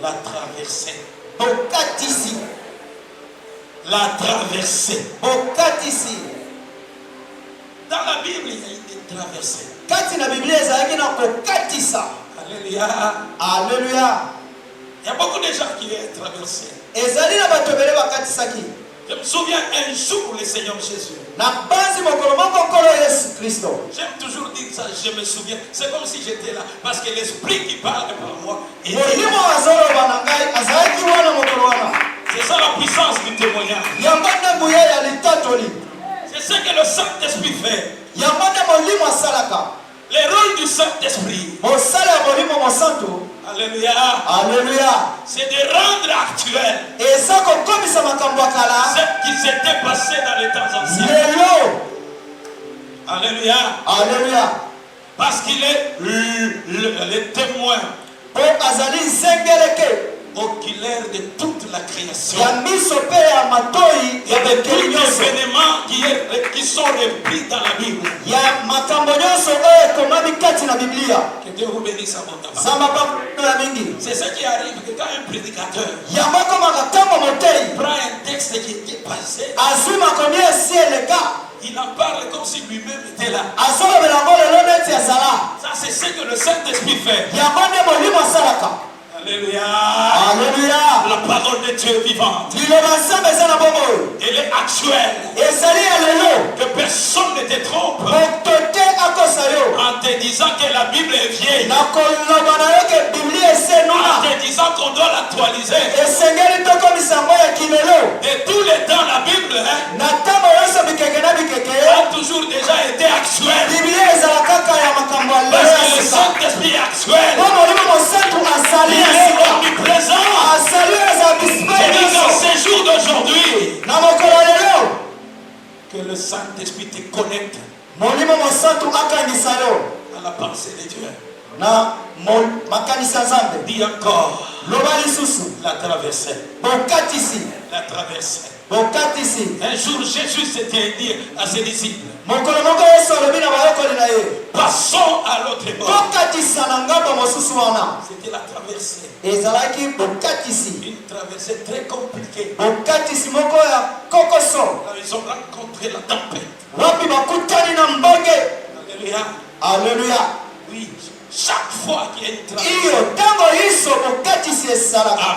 La traversée. La traversée. Dans la Bible, il y a une traversée. Alléluia. Alléluia. Il y a beaucoup de gens qui viennent traverser. Je me souviens un jour le Seigneur Jésus. J'aime toujours dire ça, je me souviens. C'est comme si j'étais là. Parce que l'Esprit qui parle par moi. C'est ça la puissance du témoignage. C'est ce que le Saint-Esprit fait. Le rôle du Saint-Esprit. Alléluia. Alléluia. C'est de rendre actuel ce qui s'était passé dans les temps anciens. Alléluia. Alléluia. Parce qu'il est le témoin oculaire de toute la création. Il y a des événements qui sont repris dans la Bible. Que Dieu vous bénisse abondamment. C'est ce qui arrive que quand un prédicateur prend un texte qui était passé, il en parle comme si lui-même était là. Ça, c'est ce que le Saint-Esprit fait. Alléluia. Alléluia. La parole de Dieu est vivante. Elle est actuelle. Que personne ne te trompe en te disant que la Bible est vieille. En te disant qu'on doit l'actualiser. Et tous les temps, la Bible a toujours déjà été actuelle. Parce que le Saint-Esprit est actuel. Il est omniprésent. C'est dans ces jours d'aujourd'hui que le Saint-Esprit te connecte à la pensée de Dieu. Dis encore la traversée. La traversée. Un jour, Jésus s'était dit à ses disciples, passons à l'autre bord. C'était la traversée. Une traversée très compliquée. Là, ils ont rencontré la tempête. Alléluia. Alléluia. Oui, chaque fois qu'il y a une traversée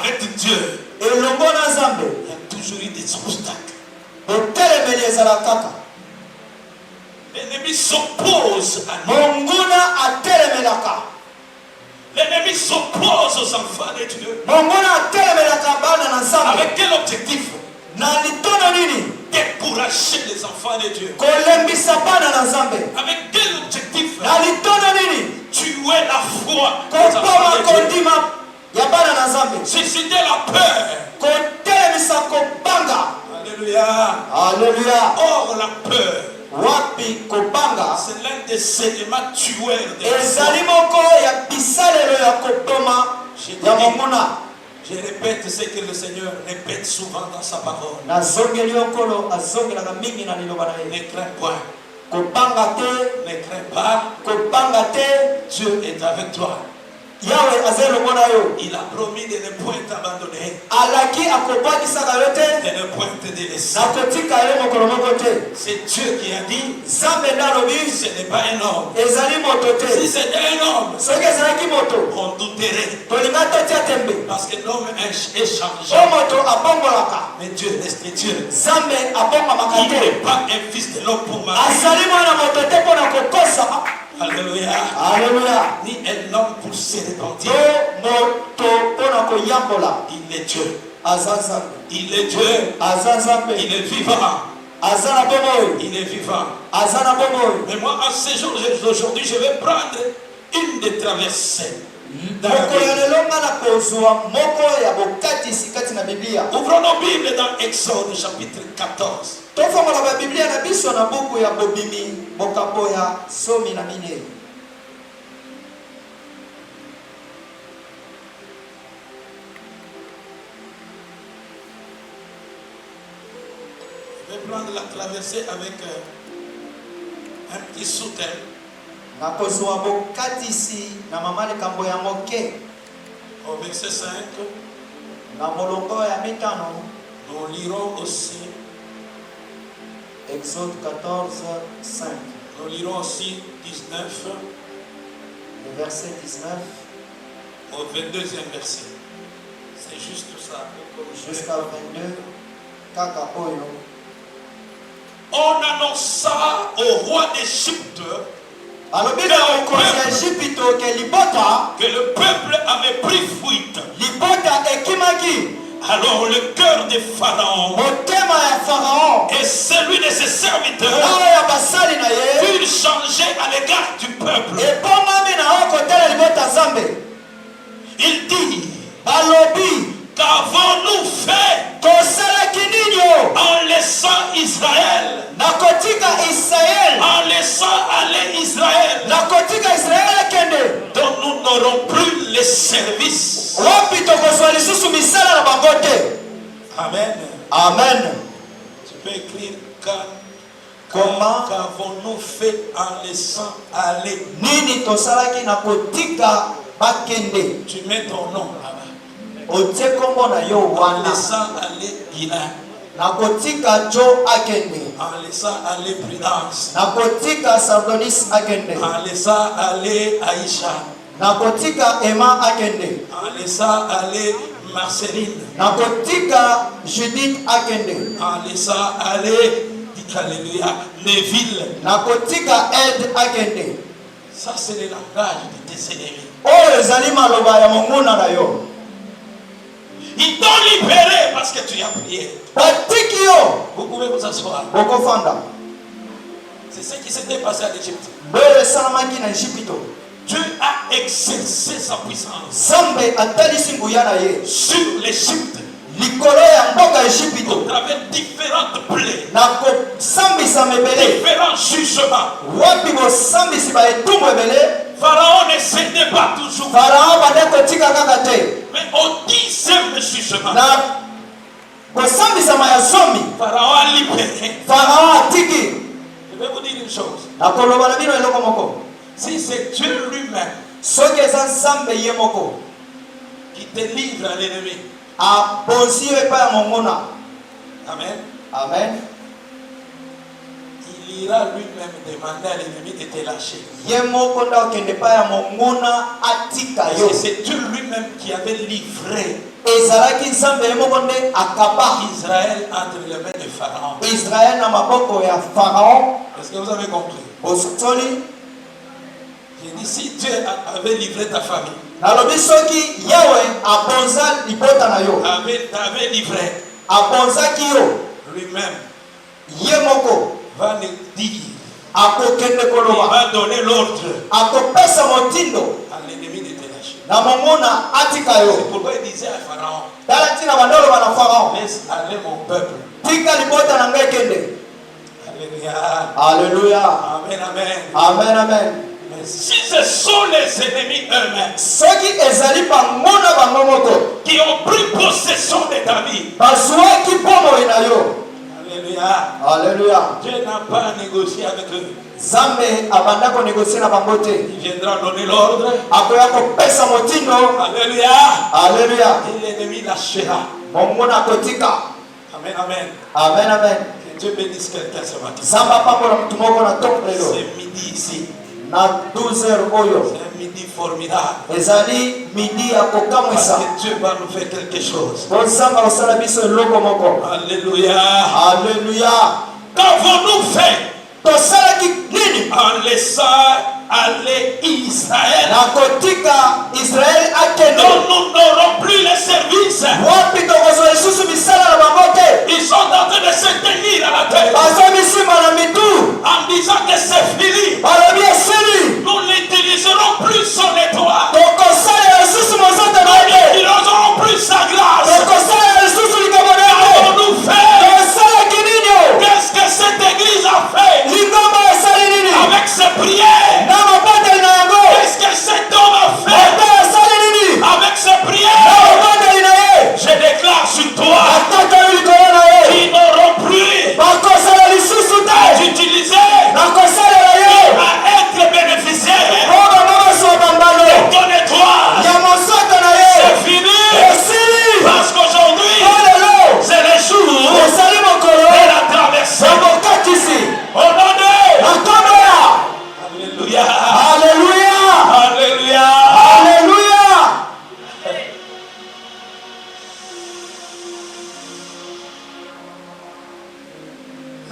avec Dieu, il y a toujours eu des obstacles. L'ennemi s'oppose à nous. L'ennemi s'oppose aux enfants de Dieu. Avec quel objectif? Décourager les enfants de Dieu. Avec quel objectif? Tuer la foi des enfants de Dieu. Susciter la peur. Alléluia. Alléluia. Or la peur, c'est l'un des éléments tueurs de la foi. Je répète ce que le Seigneur répète souvent dans sa parole. Ne crains point. Ne crains pas. Dieu est avec toi. Il a promis de ne point t'abandonner, de ne point te délaisser. C'est Dieu qui a dit, ce n'est pas un homme. Si c'était un homme, on douterait. Parce que l'homme est changé. Mais Dieu reste Dieu. Il n'est pas un fils de l'homme pour ma vie. Alléluia. Alléluia. Ni un homme pour se repentir. Il est Dieu. Il est Dieu. Il est vivant. Il est vivant. Mais moi, à ce jour d'aujourd'hui, je vais prendre une des traversées. Ouvrons nos Bibles dans Exode chapitre 14. Je vais prendre la traversée avec un petit sous-thème. Au verset 5, nous nous lirons aussi, Exode 14, 5, nous lirons aussi 19 le verset 19 au 22e verset. C'est juste ça. jusqu'à 22. Kaka Oyo. On annonça au roi d'Égypte que le peuple avait pris fuite. Alors le cœur de Pharaon et celui de ses serviteurs furent changés à l'égard du peuple. Il dit, qu'avons-nous fait en laissant Israël, en laissant aller Israël, dont nous n'aurons plus les services. Amen. Amen. Tu peux écrire Comment qu'avons-nous fait en laissant aller? Nini tosalaki na kotika bakende. Tu mets ton nom là-bas. Otie kombo na yo En wana. laissant aller Guilain. Na kotika Jo akende. En laissant aller Prudence. Na kotika Sardonis akende. En laissant aller Aïcha. Na kotika Emma akende. En laissant aller Marceline. Na kotika Judith akende. En laissant aller, dites alléluia, Neville. Na kotika Ed akende. Ça c'est le langage de tes ennemis. Oyo ezali maloba ya monguna na yo. Ils t'ont libéré parce que tu as prié. Batiki yo. Vous pouvez vous asseoir. Bokofanda. C'est ce qui s'était passé à l'Égypte. Bele salamaki na Egypto. Dieu a exercé sa puissance Zambe atalisi nguya na ye. sur l'Égypte Likolo ya mboka Egypto. au travers différentes plaies, Na kosambisa mebele. différents jugements. Wapi bosambisi ba etumbu ebele. Pharaon ne cédait pas toujours. Farao bade kotika kaka te. Mais au 10e jugement, Na kosambisa ma ya zombie. Pharaon a libéré. Farao atiki. Je vais vous dire une chose. Na koloba na bino eloko moko. Si c'est Dieu lui-même Soki eza Nzambe ye moko. qui te livre à l'ennemi, Abonzi yo epai ya mongona. amen, Amen. il ira lui-même demander à l'ennemi de te lâcher. Ye moko nda okende epai ya mongona atika yo. Et c'est Dieu lui-même qui avait livré Ezalaki Nzambe ye moko nde akaba Israël entre les mains de Pharaon. Israël na maboko ya Farao. Est-ce que vous avez compris? Bosoli. J'ai dit, si Dieu avait livré ta famille, Nalobi soki Yahweh abonza libota na yo. t'avait livré, Abonzaki yo. lui-même Ye moko. va nous dire, Akokende il koloba. va donner l'ordre Akopesa motindo. à l'ennemi de te lâcher. Na mongona atika C'est yo. pourquoi il disait à Pharaon, Tala tina bandolo bana Farao. laisse aller mon peuple. Tika libota na ngai kende. Alléluia. Alléluia. Amen, amen. Amen, amen. Mais si ce sont les ennemis eux-mêmes Soki ezali bangona bango moko. qui ont pris possession de ta vie, Bazwaki bomoi na yo. alléluia, Alléluia. Dieu n'a pas négocié avec eux. Zambe abanda konegosie na bango te. Il viendra donner l'ordre. Akoya kopesa motindo. Alléluia. Alléluia. Et l'ennemi lâchera. Mongona kotika. Amen, amen. Amen, amen. Que Dieu bénisse quelqu'un ce matin. Zamba pambola mutu moko na top lelo. C'est midi ici. Na 12h oyo. C'est un midi formidable. Ezali midi ya Parce kokamwisa. que Dieu va nous faire quelque chose. Po Zamba osala biso eloko moko. Alléluia. Alléluia. Qu'avons-nous fait Tosalaki nini? en laissant aller Israël, Na kotika Israel akende. dont nous n'aurons plus les services? Wapi tokozwa lisusu misala na bango te. Ils sont en train de se tenir à la tête Bazomisimba na mitu. en disant que c'est fini. Balobi esili. Nous n'utiliserons plus son étoile. Tokosalela lisusu mozote na Nous ye. n'utiliserons plus sa grâce. Tokosalela lisusu likambo na ye. Qu'avons-nous fait? Tosalaki nini yo? Qu'est-ce que cette église a fait Likambo esali nini? avec ses prières? Na mabondeli na yango. Qu'est-ce que cet homme a fait Ata esali nini? avec ses Na prières? mabondeli na ye. Je déclare sur toi Atatoli likolo na ye. qu'ils n'auront plus Bakosala lisusu te. d'utiliser Nakosalela ye.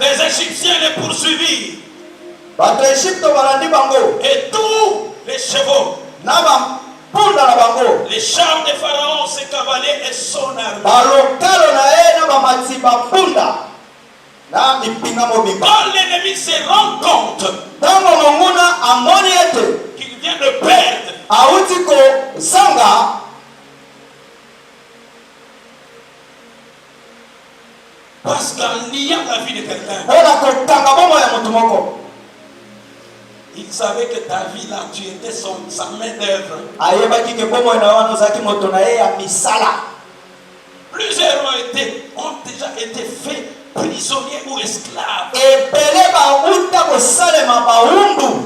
Les Égyptiens les poursuivirent. bato ya Egypte balandi bango. Et tous les chevaux, Na bampunda na bango. les chars de Pharaon, ses cavaliers et son armée. Balokalo na ye na bamati bampunda na mipinga mobimba. Quand l'ennemi se rend compte Ntango monguna amoni ete qu'il vient de perdre, auti kozanga, parce qu'en niant la vie de quelqu'un, mpona kokanga bomoi ya moto moko, il savait que ta vie là, tu étais sa main d'œuvre. ayebaki ke bomoi na wana ozalaki moto na ye ya misala. Plusieurs ont déjà été faits prisonniers ou esclaves. Ebele bauta kosalema baundu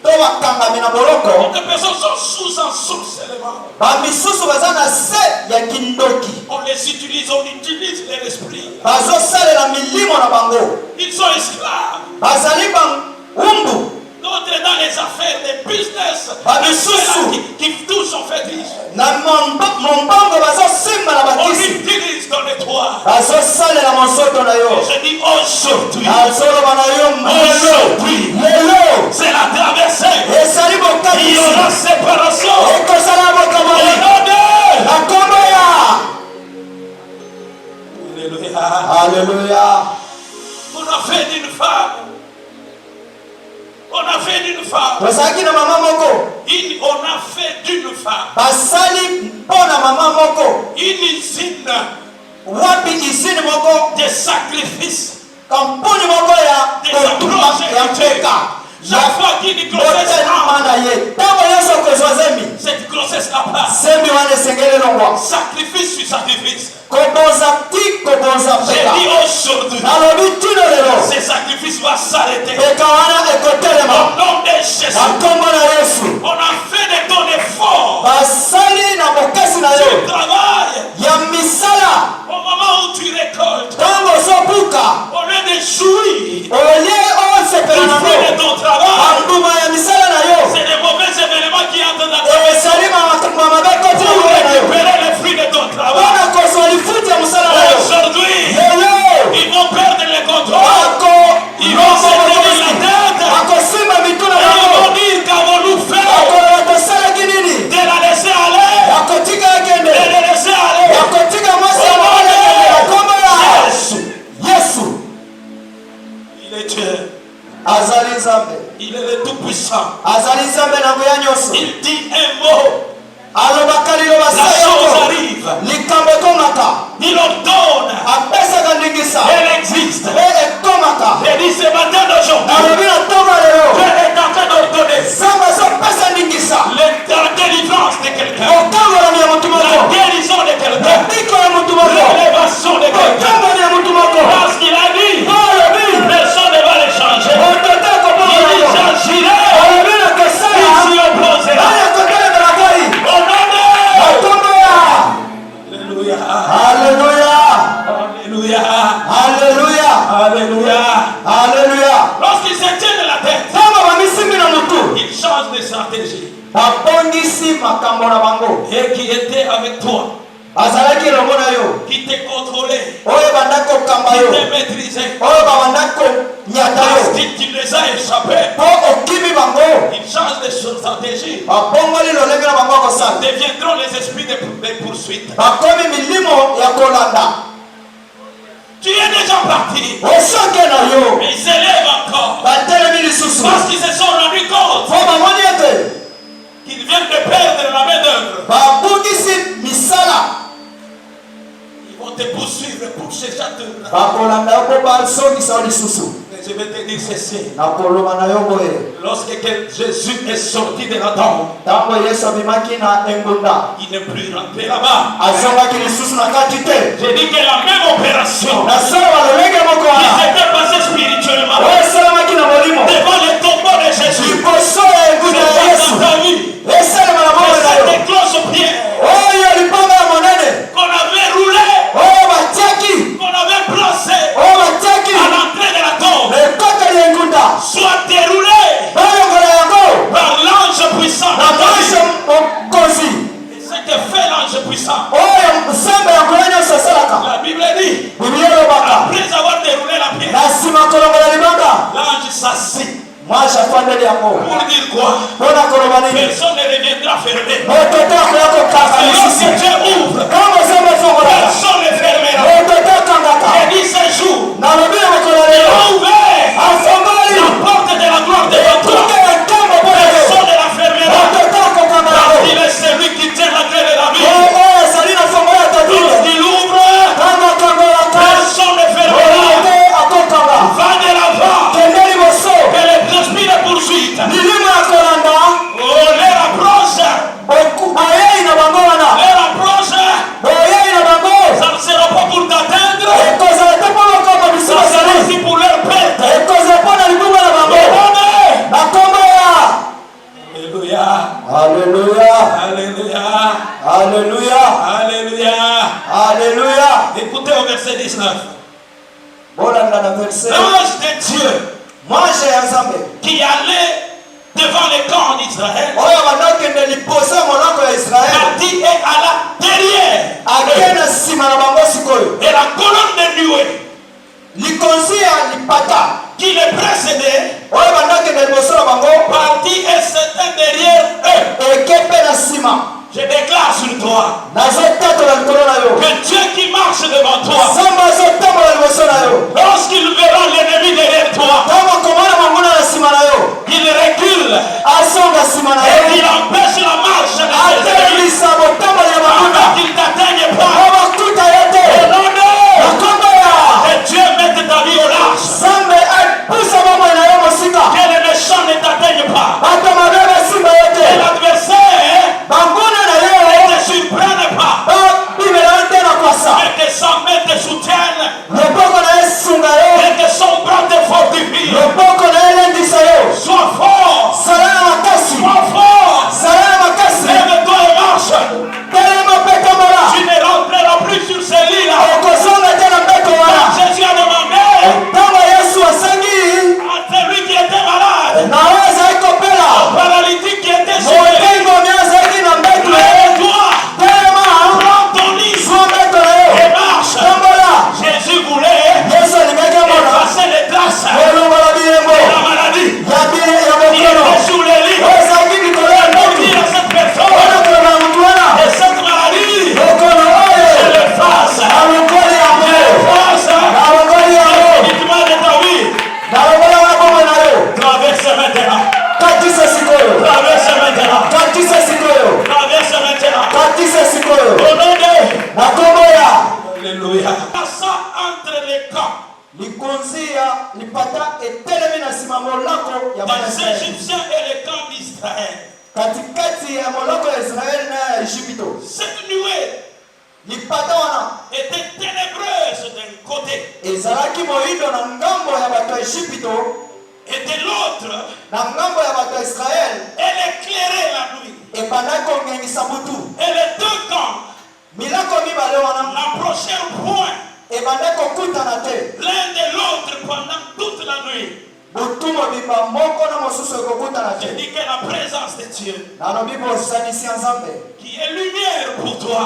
to bakangami na boloko. Des personnes sont sous ensorcellement. Bamisusu baza na se ya kindoki, On les utilise, on utilise leur esprit. bazosalela milimo na bango, Ils sont esclaves. bazali baundu. D'autres dans les affaires des business. Bamisusu. Ceux-là qui tous sont faits riches. Na mombango bazosimba na On bakisi, utilise dans les toits. bazosalela mosoto na yo. Je dis aujourd'hui. Azoloba na yo Aujourd'hui. lelo C'est la traversée. ezali Il y bokatisi, aura séparation. ekozala Au bokamoi nom de- na kombo ya Alléluia. Alléluia. On a fait d'une femme. On a fait d'une femme. Tozalaki na mama moko, On a fait d'une femme basali mpo na mama moko une usine wapi izini moko, de sacrifice. kampuni moko ya kotuma ya mpeka Chaque fois qu'une grossesse botelema a, na ye. Ntango nyonso okozwa zemi, cette grossesse n'a pas. zemi wana esengeli elongwa. Sacrifice sur sacrifice. Kobonza ti kobonza J'ai mpeka. dit aujourd'hui, Nalobi tino lelo ce sacrifice va s'arrêter. mpeka wana Au ekotelema nom de Jésus, na kombo na Yesu. on a fait de ton effort. Basali na bokasi na Tu yo travailles ya misala, au moment où tu récoltes. ntango ozobuka Au lieu de jouir olie du osepela fruit nango, de ton travail, bambuma ya misala na yo c'est des mauvais événements qui entrent dans ta vie. ezali makambo mabe koti na Pour ngoi na yo récupérer le fruit de ton travail. mpona kozwa lifuti ya mosala na yo. Aujourd'hui, Lelo ils vont perdre le contrôle. bako Ils vont se tenir la tête. bakosimba mituna Et na ils bango, vont dire qu'avons-nous fait bakoloba tosalaki nini, de la laisser aller, bakotika de akende, la laisser aller. bakotika mwasi ya mobali akende na kombo ya Jésus, Yesu. il est Dieu. Azali Nzambe, Il est le Tout-Puissant. azali Nzambe na nguya nyonso. Il dit un mot, Alobaka liloba la sa chose yoko, arrive. likambo ekomaka, Il ordonne. apesaka ndingisa Elle existe. mpe ekomaka. J'ai dit ce matin d'aujourd'hui, Nalobi na ntongo ya lelo, Dieu est en train d'ordonner Nzambe azopesa ndingisa, la délivrance de quelqu'un, okangolami ya motu la moko, guérison de quelqu'un, ebiko ya motu moko, l'élévation de quelqu'un. okangoli ya motu moko. Parce qu'il a dit, Olobi personne ne va les changer. moto te kobonga Il na yo, j'agirai, olobi na kosala il s'y opposera. nani akotelemela ngai Au nom de- na kombo ya Alléluia. Alléluia, Alléluia. Alléluia, Alléluia. Alléluia. Lorsqu'il se tient de la tête, Ntango bamisimbi na motu, il change de stratégie. babongisi makambo na bango, Et qui était avec toi, bazalaki elongo na yo, qui te contrôlait, oyo banda kokamba qui yo, te maîtrisait, oyo babanda konyata parce yo, que tu les as échappés. mpo okimi bango, Il change de stratégie. babongoli lolenge na bango ya kosala, Deviendront les esprits de poursuite. bakomi milimo ya kolanda. Tu es déjà parti. Osoke na yo, Mais ils s'élèvent encore. batelemi lisusu, Parce qu'ils se sont rendus compte mpo bamoni ete qu'ils viennent de perdre la main d'œuvre. babungisi misala, Ils vont te poursuivre pour ce château. bakolanda yo mpo basongisa yo lisusu. Mais je vais te dire ceci. Nakoloba na yo boye, Lorsque Jésus est sorti de la tombe, ntango Yesu abimaki na engunda, il n'est plus rentré là-bas. azongaki lisusu na kati te. J'ai dit que la même opération Nasala balolenge moko qui wana s'était passée spirituellement oyo esalamaki na molimo devant le tombeau de Jésus, liboso ya engunda ya c'est Yesu, dans ta vie. esalema na bongo na yo, Cette cloche pierre oyo libanga ya monene, qu'on avait roulé, oyo batiaki, qu'on avait placé oyo batiaki à l'entrée de la tombe, na ekoteli ya engunda, soit déroulée balongola yango par l'ange puissant. na mwasi mokonzi, Et ce que fait l'ange puissant, oyo nzambe ya ngula nyonso asalaka. la Bible dit, Biblia elobaka après avoir déroulé la Moi j'attendais les amours. Pour dire quoi? Personne ne reviendra fermer. Lorsque Dieu ouvre, personne ne fermera. J'ai dit ce jour, il a ouvert la porte de la gloire devant toi. Personne ne la fermera. Parce qu'il est celui qui tient la clé de la vie. Lorsqu'il ouvre, personne ne fermera. Va de l'avant. Que l'esprit de poursuite. Oh, les rapproche. Ça ne sera pas pour t'atteindre. Ça sera aussi pour leur perte. Alléluia. Alléluia. Alléluia. Alléluia. Alléluia. Écoutez au verset 19. L'ange L'ange de Dieu qui allait devant les camps d'Israël partit et alla derrière. Et la colonne de nuée qui les précédait partit et s'éteint derrière eux. Je déclare sur toi que Dieu qui marche devant toi, lorsqu'il verra l'ennemi derrière toi, il recule et il empêche la marche de ses ennemis afin qu'il ne t'atteigne pas. Au nom de Dieu, mette ta vie au large. Que les méchants ne t'atteignent pas. Et l'adversaire ne te surprenne pas. Que tes sommets te soutiennent. Et que son bras te fortifie. Sois fort. Sois fort. Lève-toi et marche. Tu ne rentreras plus sur ce lit-là. Jésus a demandé à celui qui était malade, au paralytique qui était sur le lit, lève-toi, prends ton lit et marche. Jésus voulait effacer les traces de la maladie qui était sur le lit. Et pour dire à cette personne, et cette maladie, je l'efface. Dites-moi de ta vie. Traverse maintenant. Traverse maintenant. Traverse maintenant. Au nom de Alléluia. Passant entre les camps des Égyptiens et les camps d'Israël. Cette nuée était ténébreuse d'un côté et de l'autre, elle éclairait la nuit. Et les deux camps n'approchèrent point l'un de l'autre pendant toute la nuit. Je dis que la présence de Dieu qui est lumière pour toi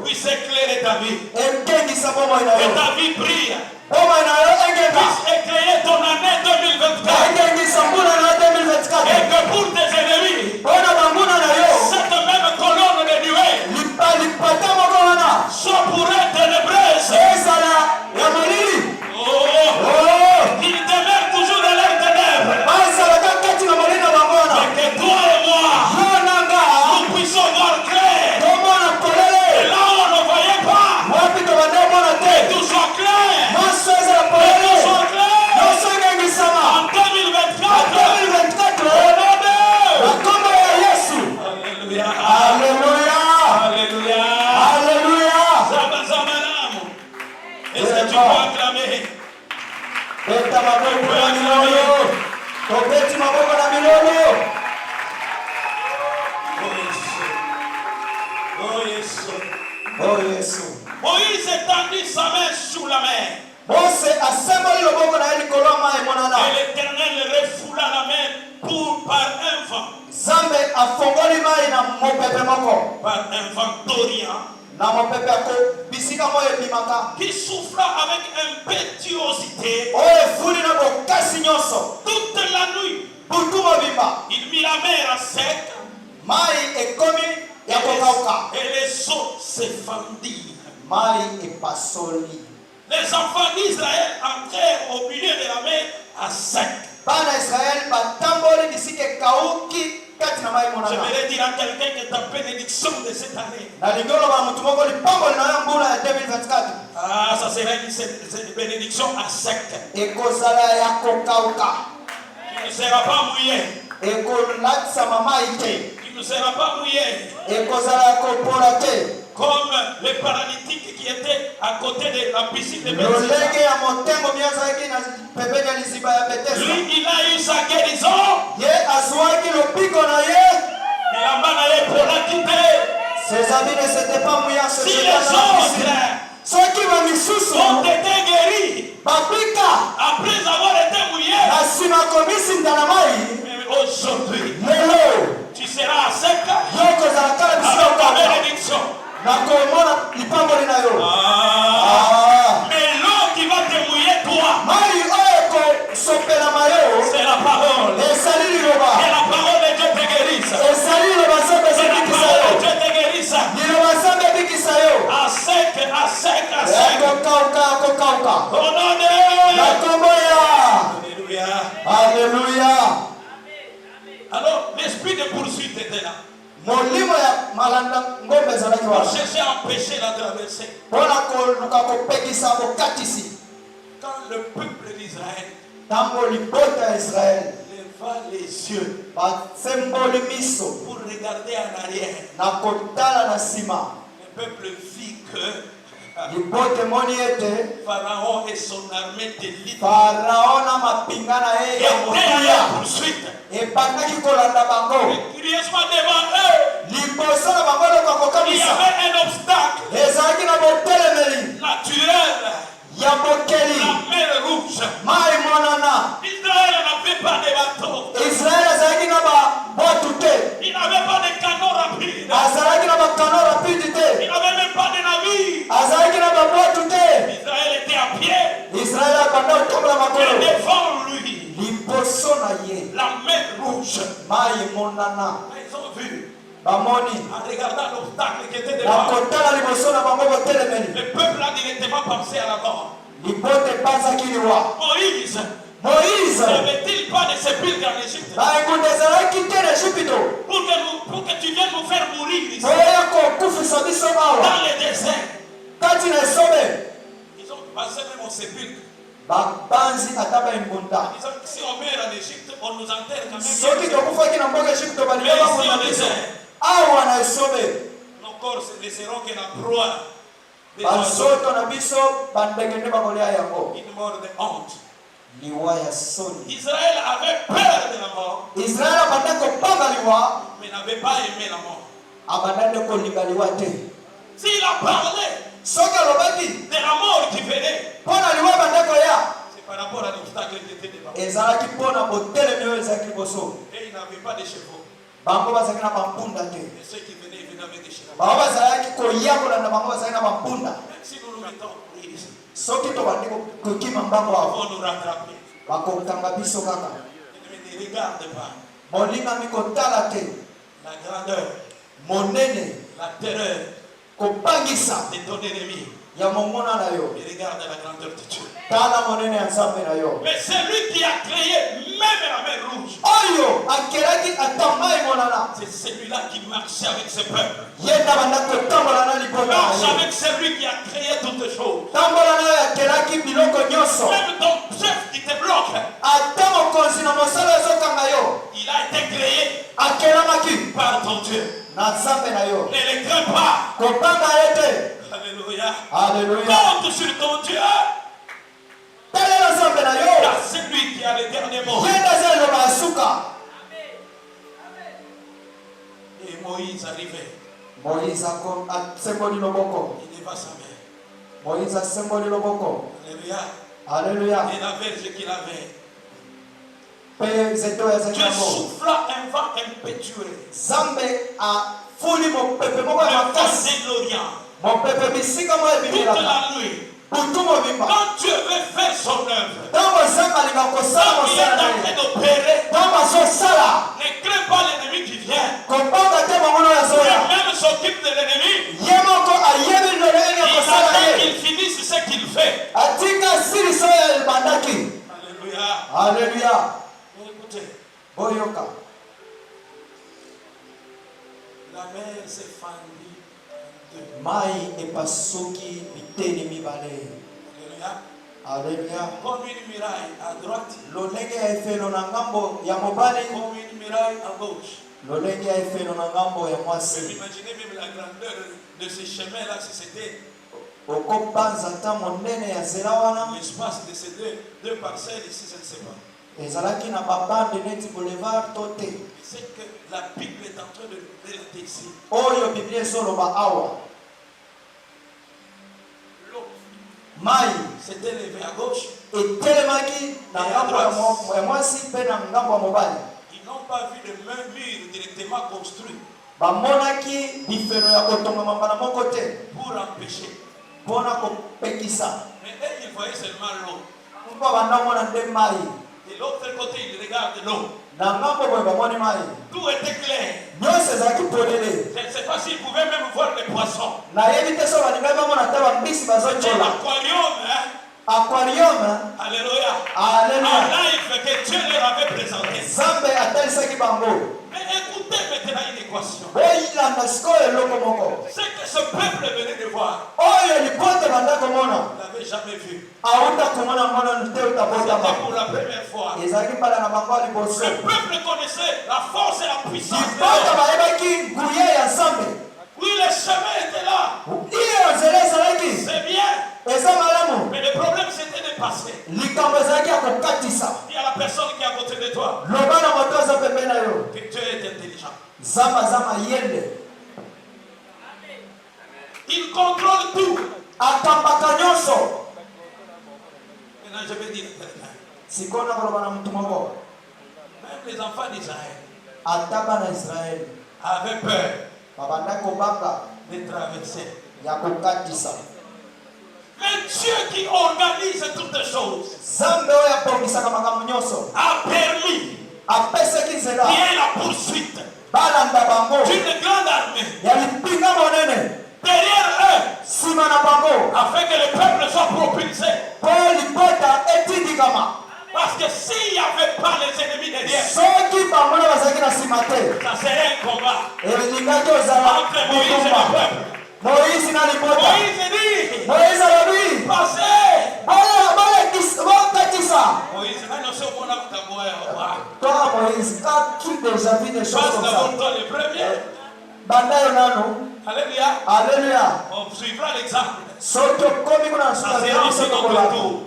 puisse éclairer ta vie. Et ta vie brille. Puisse éclairer ton année 2024. Et que pour tes ennemis, cette même colonne de nuée soit pour eux ténébreuse. Qu'ils demeurent toujours dans leurs ténèbres. Mais que toi et moi, nous puissions voir clair. Et là où on ne voyait pas, que tout soit clair. Que tout soit clair. En 2024, au nom de Alléluia. Alléluia. Alléluia. Zamazamanam. Est-ce que tu peux acclamer? Moïse étendit sa main sous la mer. Et l'Éternel refoula la mer par un vent. Par un vent d'Orient. qui souffla avec impétuosité toute la nuit. Il mit la mer à sec et les eaux s'effandirent. Les enfants d'Israël entrèrent au milieu de la mer à sec. J'aimerais dire à quelqu'un que ta bénédiction de cette année, ça sera une bénédiction à sec. Tu ne seras pas mouillé. Tu ne seras pas mouillé. Comme les paralytiques qui étaient à côté de la piscine de Bethesda. Lui, il a eu sa guérison. Il a Ses amis ne s'étaient pas mouillés à ce si les autres ont été guéris après avoir été mouillés, aujourd'hui, tu seras à sec avec ta bénédiction. Mais l'eau qui va te mouiller, toi, c'est la parole. Et la parole de Dieu te guérisse. Et la parole de Dieu te guérisse. À sec, à sec, à sec. Au nom de Alléluia. Alléluia. Alors, l'esprit de poursuite était là. Pour chercher à empêcher la traversée. Quand le peuple d'Israël leva les yeux pour regarder en arrière, le peuple vit que Pharaon et son armée d'élite étaient à la poursuite. Curieusement devant eux, il y avait un obstacle naturel. La mer rouge. Israël n'avait pas de bateau. Il n'avait pas de canot rapide. Il n'avait même pas de navire. Israël était à pied. Et devant lui, la mer rouge. Ils ont vu. En regardant l'obstacle qui était devant, le peuple a directement pensé à la mort. Moïse, n'avait-il pas de sépulcre en Égypte pour que tu viennes nous faire mourir ici, dans le désert? Ils ont passé même au sépulcre. Si on meurt en Égypte, on nous enterre quand même. Mais ici au désert, nos corps ne seront que la proie des oiseaux. Une mort de honte. Israël avait peur de la mort, mais n'avait pas aimé la mort. S'il a parlé de la mort qui venait, c'est par rapport à l'obstacle qui était devant. Et il n'avait pas de chevaux. Et ceux qui venaient, ils venaient avec des chevaux. Même si nous nous mettons à courir ici, ils vont nous rattraper. Ne me regarde pas. La grandeur, la terreur de ton ennemi. Et regarde la grandeur de Dieu. Mais c'est lui qui a créé même la mer rouge. C'est celui-là qui marchait avec ce peuple. Marche avec celui qui a créé toutes choses. Même ton chef qui te bloque, il a été créé par ton Dieu. Ne le crains pas. Alléluia. Alléluia. Compte sur ton Dieu. Car c'est lui qui a le dernier mot. Et Moïse arrivait. Il leva sa main. Alléluia. Et la verge qu'il avait, Dieu souffla un vent impétueux. Le vent de l'Orient. toute la nuit. Quand Dieu veut faire son œuvre, quand il est en train d'opérer, ne crains pas l'ennemi qui vient. Lui-même s'occupe de l'ennemi. Il attend qu'il finisse ce qu'il fait. Alléluia. Alléluia. Écoutez, Boyoka. la mer s'est fendue en deux. Mai epasuki biteni mibale. Alléluia. Alléluia. Comme une muraille à droite, Lolenge ya efelo na ngambo ya mobali. comme une muraille à gauche. Lolenge ya efelo na ngambo ya Vous mwasi. imaginez même la grandeur de ce chemin-là si c'était Okopanza ta monene ya zela wana. l'espace de ces deux parcelles ici, je ne sais pas. Ezalaki na babande neti boulevard tote. C'est que la Bible est en train de relater ici. Oyo Biblia ezoloba awa. L'eau Mai s'était levée à gauche. etelemaki na ngambo ya mwasi pe na ngambo ya mobali. Ils n'ont pas vu de mur directement construit Bamonaki bifelo ya kotongama mbala moko te pour empêcher. mpona kopekisa. Mais eux, ils voyaient seulement l'eau. Mpo bandamona nde mai. De l'autre côté, ils regardent l'eau. Na ngambo boye bamoni mai. Tout était clair. Nyonso ezalaki polele. Je ne sais pas s'ils pouvaient même voir les poissons. Nayebi te so balingai bamona te bambisi C'est bazocola. l'aquarium, hein? Aquarium. Alléluia. Alléluia. En live que Dieu leur avait présenté. Nzambe atalisaki bango. Mais écoutez maintenant une équation. Boyilanda sikoyo eloko moko. C'est que ce peuple venait de voir. Oyo lipote banda komona. Vous n'avez jamais vu. Auta komona mwana te C'était utabotama. pour la première fois. Ezalaki mbala na bango ya liboso. Le peuple connaissait la force et la puissance de Lipote Dieu. bayebaki nguye ya Nzambe. Oui, le chemin était là. Iyo nzela ezalaki. C'est bien. Eza malamu. Mais le problème c'était de passer. Likambo ezalaki ya kokatisa. Dis à la personne qui est à côté de toi Loba na moto aza pembeni na yo. que Dieu est intelligent. Nzambe aza mayele. Il contrôle tout. Akambaka nyonso. Maintenant, je vais dire quelqu'un. Sikoyo nakoloba na mutu moko. Même les enfants d'Israël Ata bana Israeli avaient peur babanda kobanga de traverser. ya kokatisa. Mais Dieu qui organise toutes choses Nzambe oyo abongisaka makambo nyonso a permis apesaki nzela qu'il y ait la poursuite balanda bango d'une grande armée ya lipinga monene derrière eux nsima na bango afin que le peuple soit propulsé. mpo libota etindikama. Parce que s'il n'y avait pas les ennemis derrière, Soki bango na bazalaki na nsima te ça serait un combat elingaki ozala entre Moïse et le motumba. peuple. Moïse na libota. Moïse dit, Moïse alobi passez. bokatisa. Moïse, maintenant c'est au monde à Toi Moïse, as-tu déjà vu des choses passe comme d'abord ça? toi le premier. Banda yo nano. Alléluia. Alléluia. On suivra l'exemple. Soki okomi kuna Ça nsuka sera aussi biso notre tokola. tour.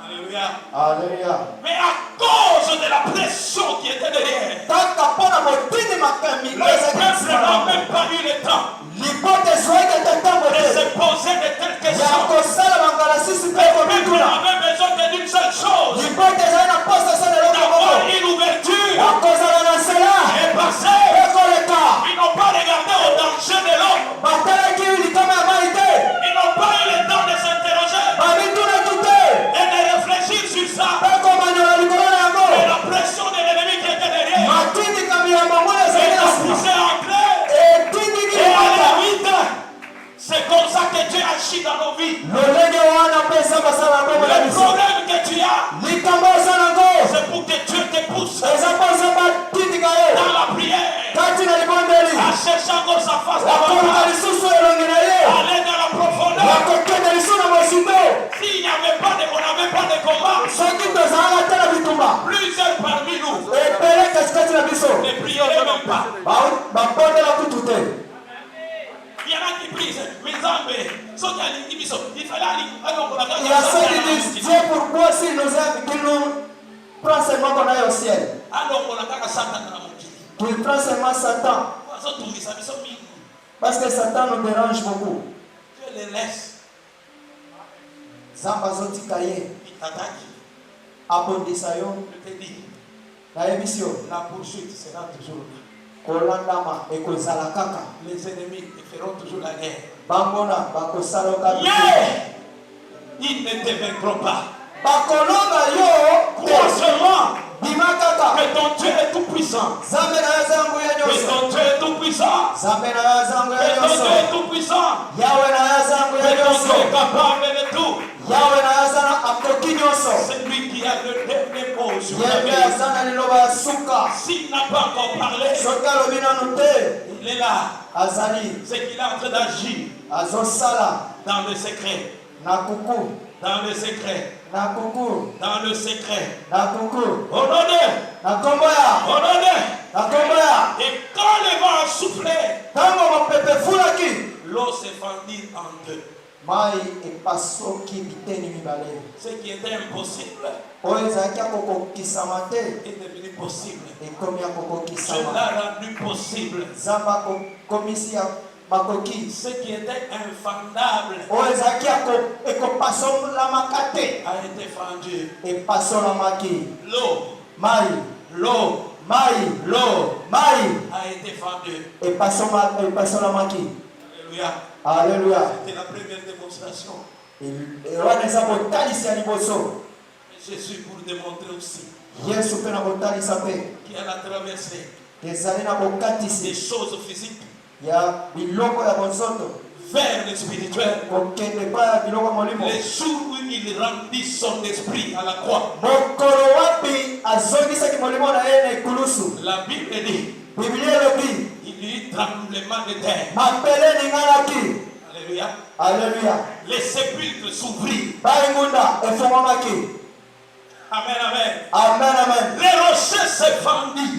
Alléluia. Alléluia. Mais à cause de la pression qui était derrière, Kaka mpona motindi makami le ezalaki peuple nsima n'a na même pas eu le temps libote ezwaki ete ntango de se te poser de telles ya questions. kosala mangalasisi mpe Le peuple komikuna. avait besoin que d'une seule chose, Libote ezali na posa esala eloko d'avoir moko une ouverture ya kozala na nzela et passer. ekoleka. Ils n'ont pas regardé au danger de l'homme. Batalaki likama ya mai te Ils n'ont pas eu le temps de s'interroger babitunaki te et de réfléchir sur ça. mpe komanyola likolo na yango. Et la pression de l'ennemi qui était derrière, matindikami ya bango ezali ils na ont nsima poussé à entrer. etindiki Et libota. aller vite. C'est comme ça que Dieu agit dans nos vies. lolenge wana mpe eza basala bongo na Le biso. problème que tu as, likambo oza nango c'est pour que Dieu te pousse eza mpoza batindika yo dans la prière, kati na libondeli à chercher encore sa face ya koluka davantage, lisusu elongi na ye aller dans la ya profondeur. kokende lisu na mosito. S'il n'y avait pas de, on n'avait pas de combat, soki tozalaka te na bitumba plusieurs parmi nous ebele katikati na biso ne prieraient même pas. babondela kutu te. Il y en a qui prient, mais Zambé, ceux qui ont dit, il fallait aller, alors on a Il y a ceux qui disent Dieu pourquoi s'il nous aime qu'il nous prend seulement qu'on aille au ciel. alors on a qu'à Satan dans mon kili. Qu'il prend seulement Satan. Parce que Satan nous dérange beaucoup. Dieu les laisse, Zamba zotika ye il t'attaque. abondisa yo Je te dis, nayebisi yo la poursuite sera toujours là. Les ennemis te feront toujours la guerre. Mais ils ne te vaincront pas. Crois seulement que ton Dieu est tout puissant. Que ton Dieu est tout puissant. Que ton Dieu est tout puissant. Que ton Dieu est capable de tout. C'est lui qui a le dernier mot sur la vie. S'il n'a pas encore parlé, il est là. C'est qu'il est en train d'agir dans le secret. Dans le secret. Dans le secret. Honoré. Et quand le vent a soufflé, l'eau s'est fendue en deux. Ce qui était impossible est devenu possible. Cela a rendu possible. Ce qui était infendable a été fendu. L'eau a été fendue. Alléluia. Alléluia. C'était la première démonstration. Jésus pour démontrer aussi qu'il a traversé des choses physiques vers le spirituel. Les jours où il rendit son esprit à la croix. La Bible dit il y eut tremblement de terre. Alléluia. Alléluia. Les sépulcres s'ouvrirent. Amen, amen. Amen, amen. Les rochers se fendit.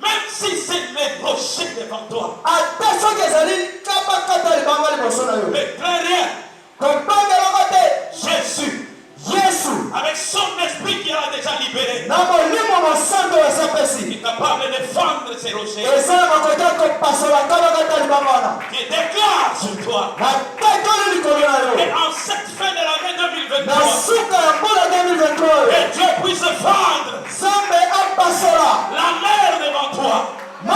Même si c'est les rochers devant toi. Mais rien. Jésus. Avec son esprit qui a déjà libéré. Il est capable de fendre ces rochers. Qui déclare sur toi. Et en cette fin de l'année 2023. Que Dieu puisse fendre la mer devant toi. Les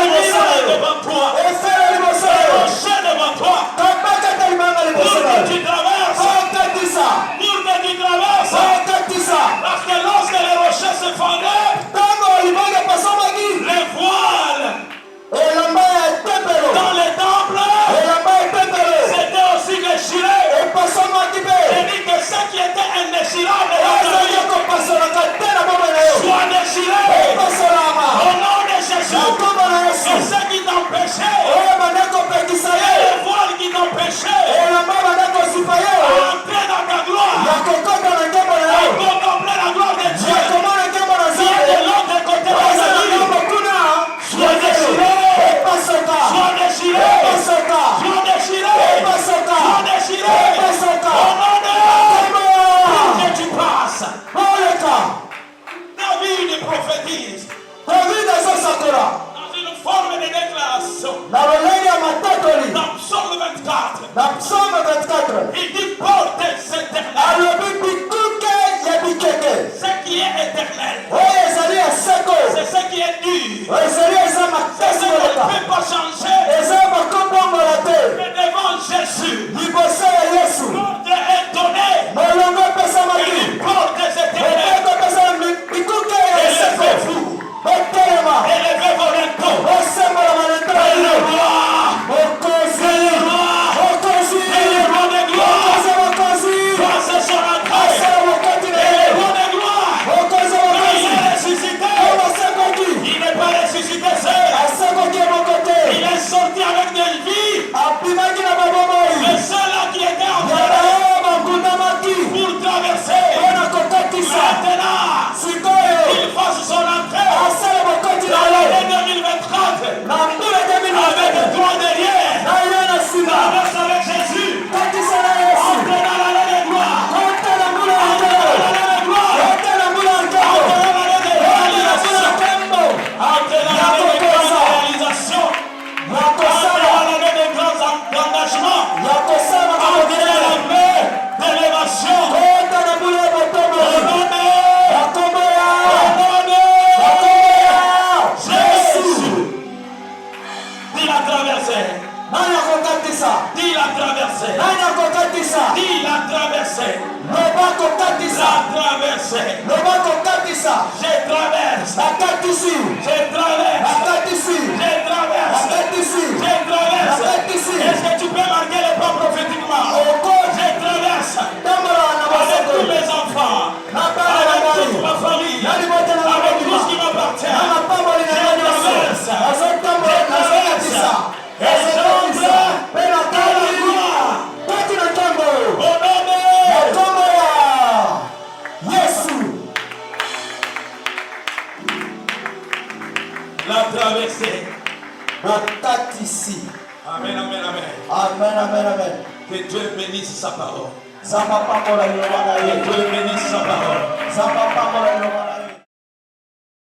rivières devant toi. Les rochers devant toi. Pour que tu traverses. Pour que tu traverses. Parce que lorsque les rochers se fondaient, les voiles dans les temples c'était aussi déchiré. Et dit que ce qui était indéchirable soit déchiré au nom de Jésus. Et ce qui t'empêchait, les voiles qui t'empêchaient entrer dans ta gloire, à contempler la gloire de Dieu qui est de l'autre côté de la vie, soit déchiré, soit déchiré, soit déchiré, soit déchiré, au nom de pour que tu passes. David prophétise dans une forme de déclaration. Dans Psaume 24, il dit portez éternel. Ce qui est éternel, c'est ce qui est dur, c'est ce qu'on ne peut pas changer. Mais devant Jésus, porte est donné. Il dit portez éternel. Élevez-vous. Élevez vos linteaux. Et le roi. Et le roi de gloire. Dis la traversée. Nani akokatisa? Dis la traversée. Nani akokatisa? Dis la traversée. Loba akokatisa. La traversée. Loba akokatisa. Je traverse. Nakatisi. Je traverse. Nakatisi. Je traverse. Nakatisi. Je traverse. Nakatisi. Est-ce que tu peux marquer les pas prophétiquement? Oko. Je traverse. Tamara na Avec basoko. tous mes enfants. Nabana Avec nani. toute ma famille. Nani bote na Avec mabima. tout ce qui m'appartient. Na mapambo ni Je nani yoso. traverse. Azotambula Je nazokatisa. traverse. Et j'entre Pena dans la gloire. kati na tambo. Au nom de Matombo ya Yesu. la traversée. Bokatisi. Amen, amen, amen. Amen, amen, amen. Que Dieu bénisse sa parole. Zamba pambola liloba na Que ye. Dieu bénisse sa parole.